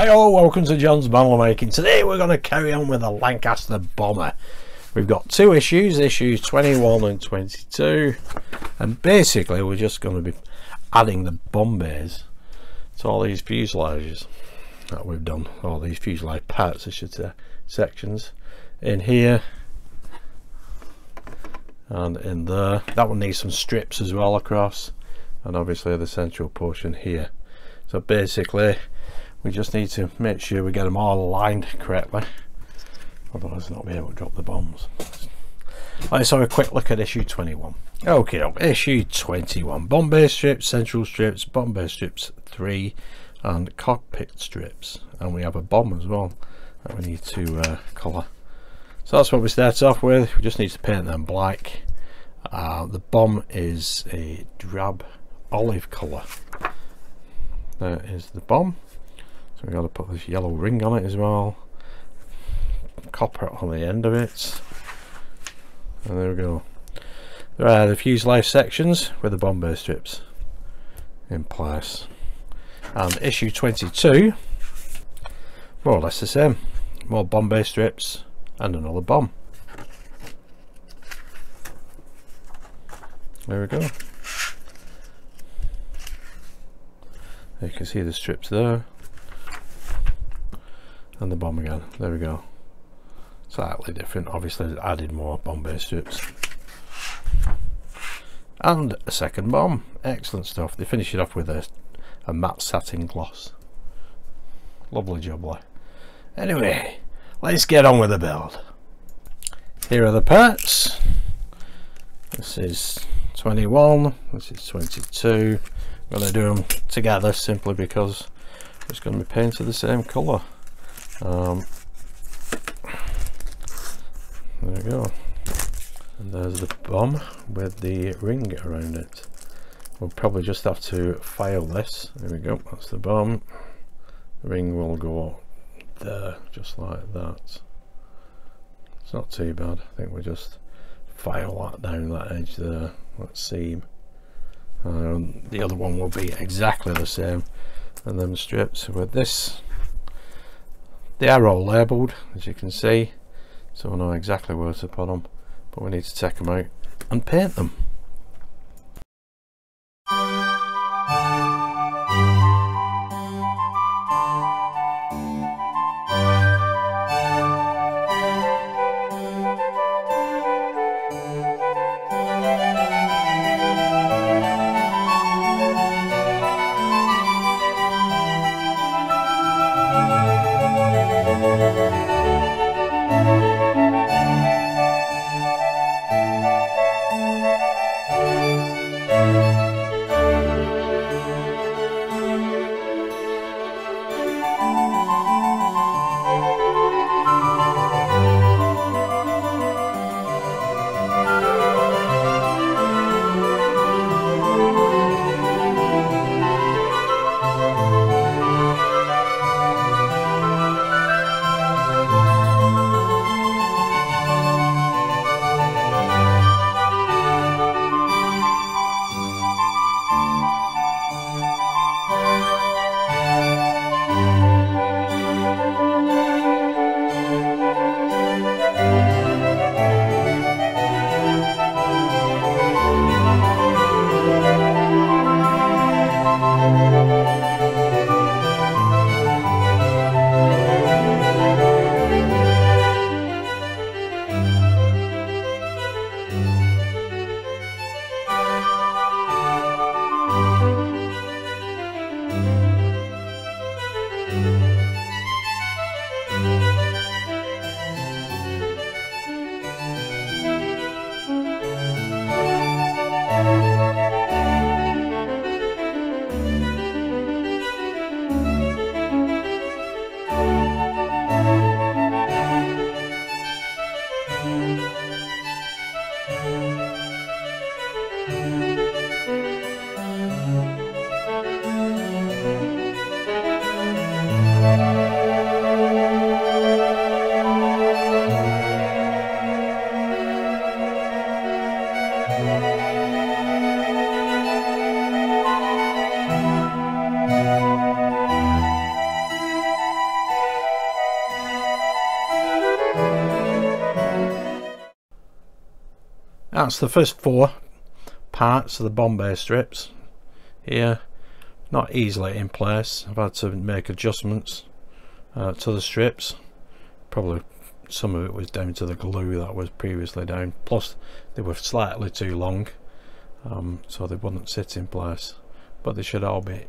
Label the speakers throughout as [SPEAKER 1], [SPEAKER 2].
[SPEAKER 1] Hi-oh, welcome to John's Model Making. Today we're going to carry on with the Lancaster Bomber. We've got two issues, issues 21 and 22, and basically we're just going to be adding the bomb bays to all these fuselages that we've done, all these fuselage parts I should say, sections in here and in there. That one needs some strips as well across, and obviously the central portion here. So basically we just need to make sure we get them all aligned correctly, otherwise not be able to drop the bombs. Let's have a quick look at issue 21. Okay, issue 21. Bomb bay strips, central strips, bomb bay strips 3 and cockpit strips, and we have a bomb as well that we need to colour. So that's what we start off with. We just need to paint them black. The bomb is a drab olive colour. There is the bomb. So we've got to put this yellow ring on it as well, copper on the end of it, and there we go. There are the fuselage sections with the bomb bay strips in place. And issue 22, more or less the same, more bomb bay strips and another bomb. There we go. You can see the strips there and the bomb again. There we go. Slightly different, obviously added more bomb bay strips and a second bomb. Excellent stuff. They finish it off with a matte satin gloss. Lovely jubbly. Anyway, let's get on with the build. Here are the parts. This is 21, this is 22. I'm going to do them together simply because it's going to be painted the same colour. There we go. And there's the bomb with the ring around it. We'll probably just have to file this. There we go, that's the bomb. The ring will go there, just like that. It's not too bad. I think we'll just file that down that edge there, that seam. The other one will be exactly the same, and then strips with this. They are all labelled, as you can see, so I know exactly where to put them, but we need to take them out and paint them. That's the first 4 parts of the Bombay strips here. Not easily in place. I've had to make adjustments to the strips. Probably some of it was down to the glue that was previously down, plus they were slightly too long, so they wouldn't sit in place, but they should all be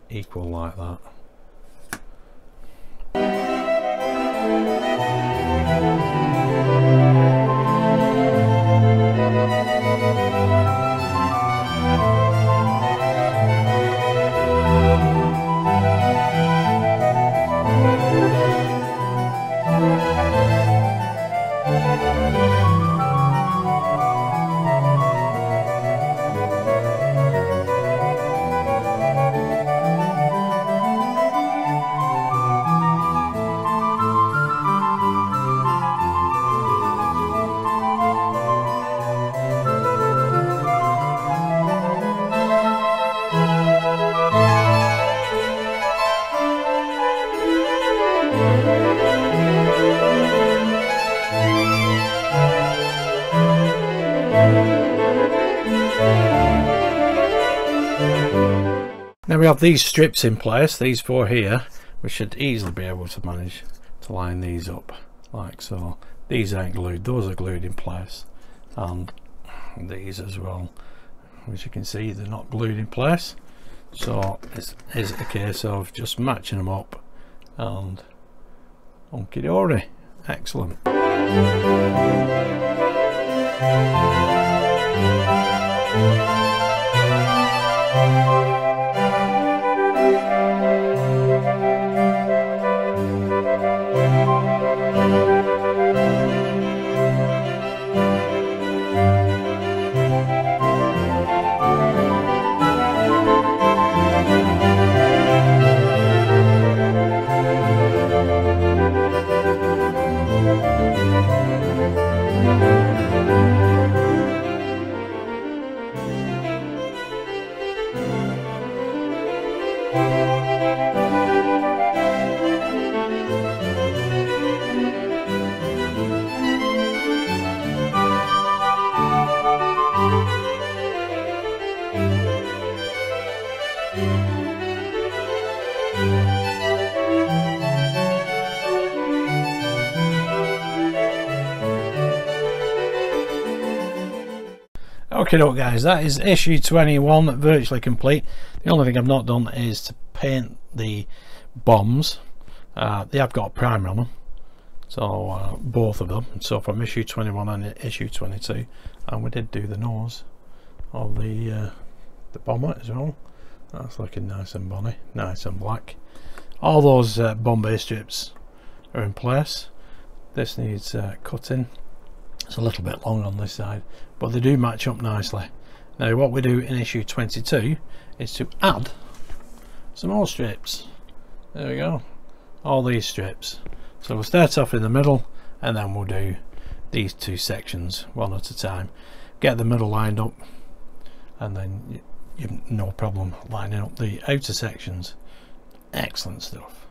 [SPEAKER 1] equal like that. Now we have these strips in place, these 4 here. We should easily be able to manage to line these up like so. These aren't glued, those are glued in place, and these as well. As you can see, they're not glued in place, so it's a case of just matching them up and hunky dory. Excellent. Okay, guys, that is issue 21 virtually complete. The only thing I've not done is to paint the bombs. They have got a primer on them, so both of them, so from issue 21 and issue 22, and we did do the nose of the bomber as well. That's looking nice and bonny, nice and black. All those Bombay strips are in place. This needs cutting. It's a little bit long on this side, but they do match up nicely. Now what we do in issue 22 is to add some more strips. There we go, all these strips. So we'll start off in the middle, and then we'll do these 2 sections one at a time. Get the middle lined up, and then you've no problem lining up the outer sections. Excellent stuff.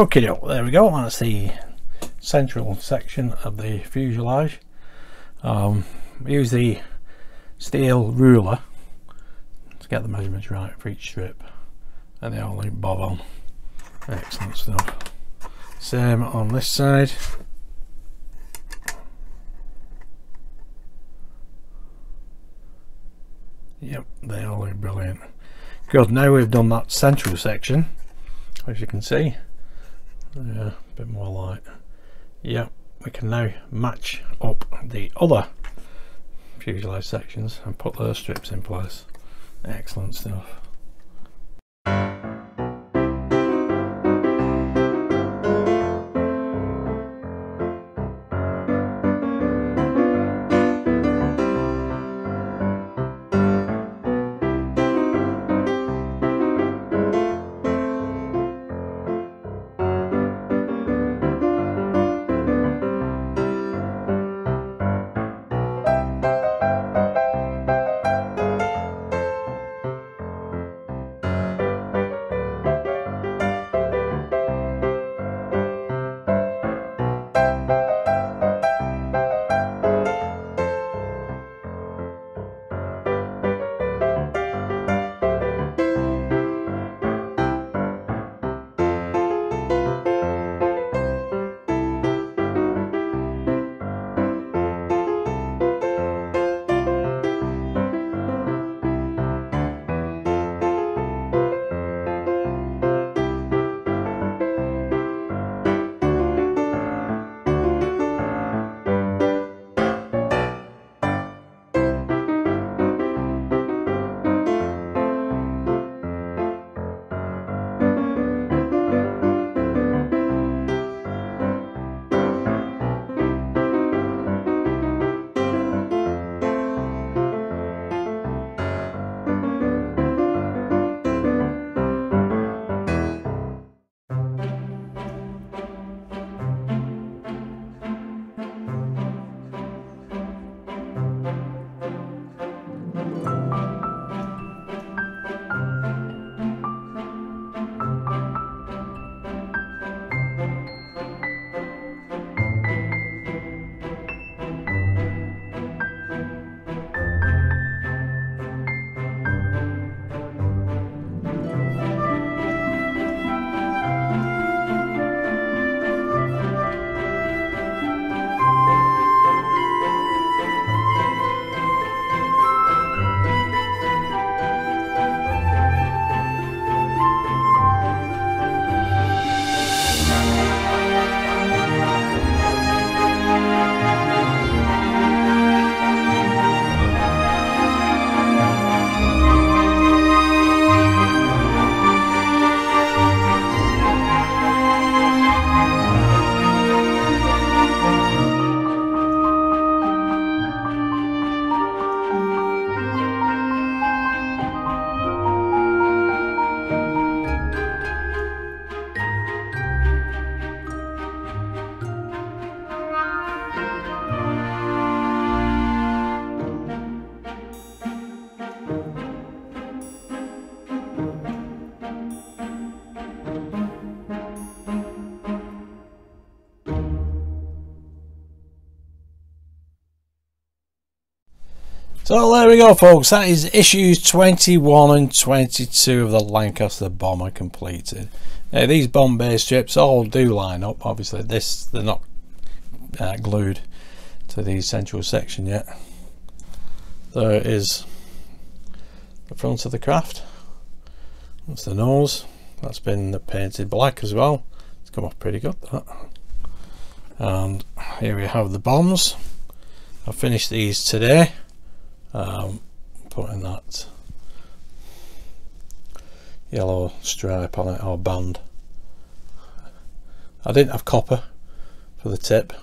[SPEAKER 1] Okay, there we go. That's the central section of the fuselage. Use the steel ruler to get the measurements right for each strip, and they all link bob on. Excellent stuff. Same on this side. Yep, they all look brilliant. Good, now we've done that central section, as you can see. Yeah, a bit more light. Yep, we can now match up the other fuselage sections and put those strips in place. Excellent stuff. So there we go, folks. That is issues 21 and 22 of the Lancaster bomber completed. Now, these bomb base strips all do line up. Obviously, they're not glued to the central section yet. There is the front of the craft. That's the nose. That's been painted black as well. It's come off pretty good, that. And here we have the bombs. I finished these today. Putting that yellow stripe on it, or band. I didn't have copper for the tip,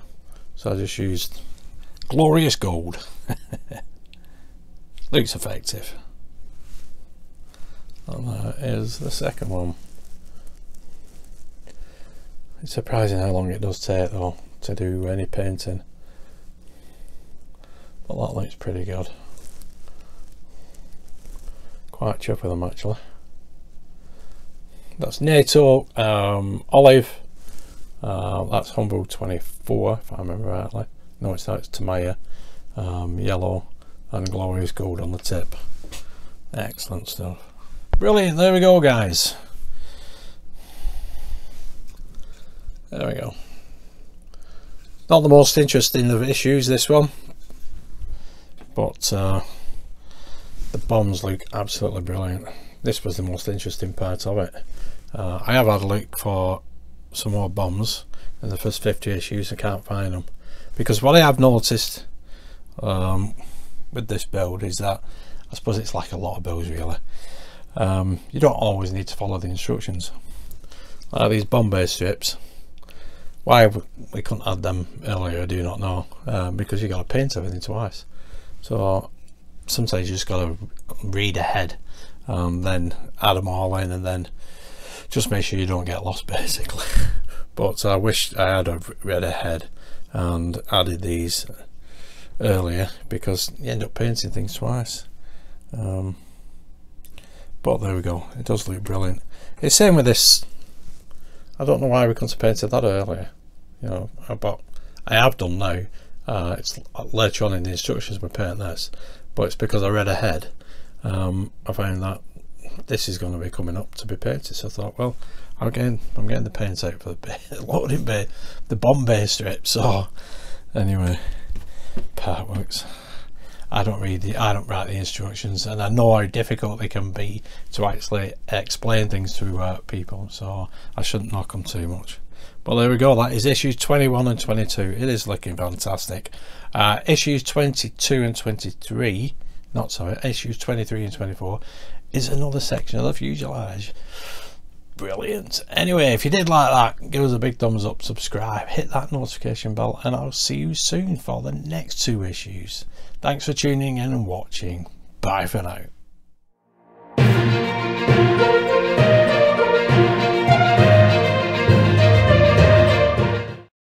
[SPEAKER 1] so I just used glorious gold. Looks effective. And that is the second one. It's surprising how long it does take though to do any painting, but that looks pretty good. Quite chuffed with them actually. That's NATO olive That's Humble 24 if I remember rightly. No, it's not, it's Tamiya. Yellow and glorious gold on the tip. Excellent stuff. Brilliant, there we go guys. There we go. Not the most interesting of issues, this one, but the bombs look absolutely brilliant. This was the most interesting part of it. I have had a look for some more bombs in the first 50 issues. I can't find them, because what I have noticed with this build is that, I suppose it's like a lot of builds really, you don't always need to follow the instructions. Like these Bombay strips, why we couldn't add them earlier I do not know, because you got to paint everything twice. So sometimes you just got to read ahead, then add them all in, and then just make sure you don't get lost basically. But I wish I had read ahead and added these earlier, because you end up painting things twice. But there we go, it does look brilliant. It's same with this. I don't know why we couldn't have painted that earlier, you know, but I have done now. It's later on in the instructions we paint this, but it's because I read ahead. I found that this is going to be coming up to be painted, so I thought, well, I'm getting the paint out for the loading bay, the Bombay strip. So anyway, part works. I don't write the instructions, and I know how difficult they can be to actually explain things to people, so I shouldn't knock them too much. But there we go, that is issues 21 and 22. It is looking fantastic. Issues 22 and 23, not sorry, issues 23 and 24 is another section of the fuselage. Brilliant. Anyway, if you did like that, give us a big thumbs up, subscribe, hit that notification bell, and I'll see you soon for the next 2 issues. Thanks for tuning in and watching. Bye for now.